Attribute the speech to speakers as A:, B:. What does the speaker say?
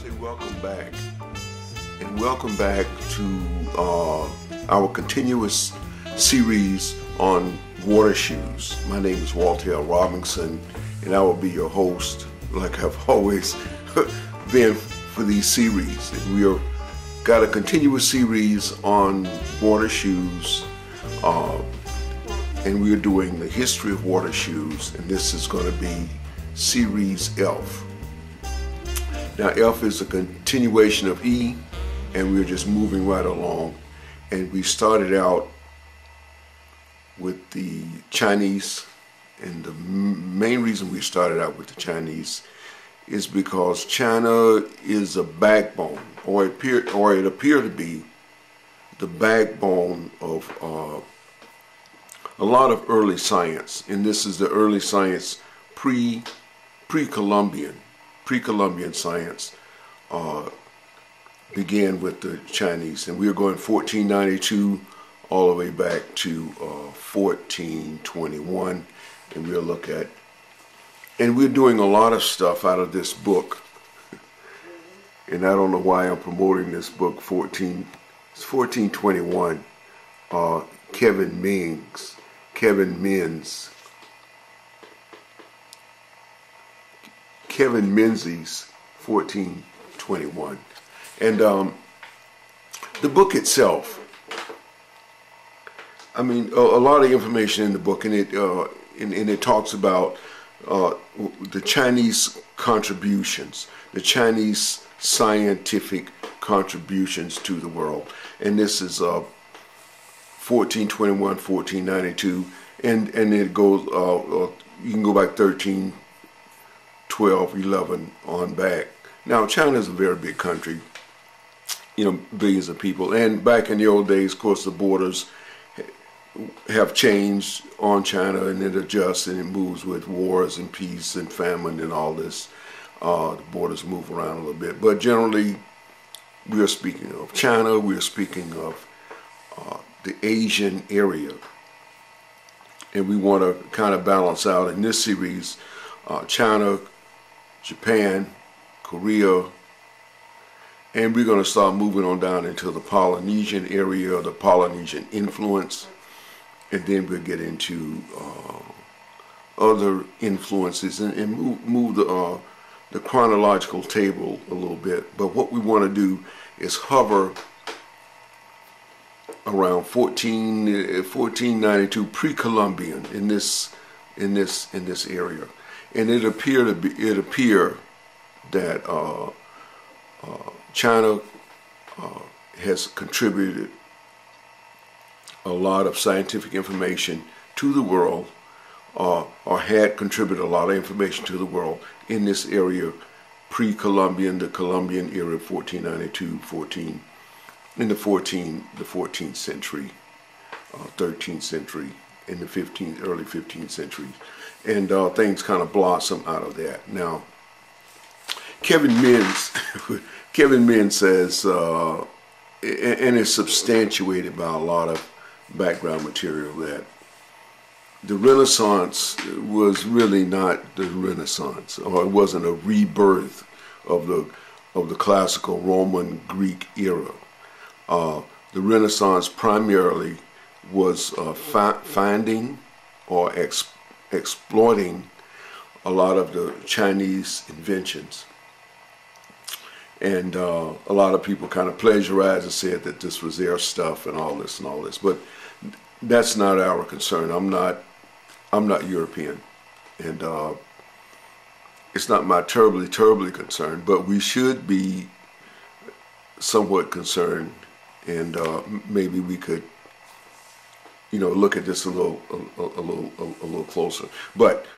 A: say welcome back, and welcome back to our continuous series on water shoes. My name is Walter L. Robinson, and I will be your host, like I've always been for these series. And we are got a continuous series on water shoes, and we are doing the history of water shoes, and this is going to be series F. Now F is a continuation of E, and we're just moving right along. And we started out with the Chinese, and the main reason we started out with the Chinese is because China is a backbone, or it appeared to be the backbone of a lot of early science. And this is the early science pre-Columbian science began with the Chinese, and we are going 1492 all the way back to 1421, and we'll look at, and we're doing a lot of stuff out of this book. And I don't know why I'm promoting this book. It's 1421. Kevin Menzies, 1421. And the book itself, I mean, a lot of information in the book, and it talks about the Chinese contributions, the Chinese scientific contributions to the world. And this is 1421, 1492, and it goes, you can go back 13, 12, 11 on back. Now China is a very big country, you know, billions of people, and back in the old days, of course, the borders have changed on China, and it adjusts and it moves with wars and peace and famine and all this. The borders move around a little bit, but generally we are speaking of China, we are speaking of the Asian area, and we want to kind of balance out in this series China, Japan, Korea, and we're going to start moving on down into the Polynesian area, the Polynesian influence, and then we'll get into other influences and move the chronological table a little bit. But what we want to do is hover around 1492 pre-Columbian in this area. And it appeared that China has contributed a lot of scientific information to the world, or had contributed a lot of information to the world in this area pre-Columbian, the Columbian era, 1492, in the 14th century, 13th century, in the early 15th century, and things kind of blossom out of that. Now, Kevin Menz says, and it's substantiated by a lot of background material, that the Renaissance was really not the Renaissance, or it wasn't a rebirth of the classical Roman Greek era. The Renaissance primarily was finding or exploiting a lot of the Chinese inventions. And a lot of people kind of plagiarized and said that this was their stuff and all this. But that's not our concern. I'm not European, and it's not my terribly concern. But we should be somewhat concerned, and maybe we could, you know, look at this a little closer. But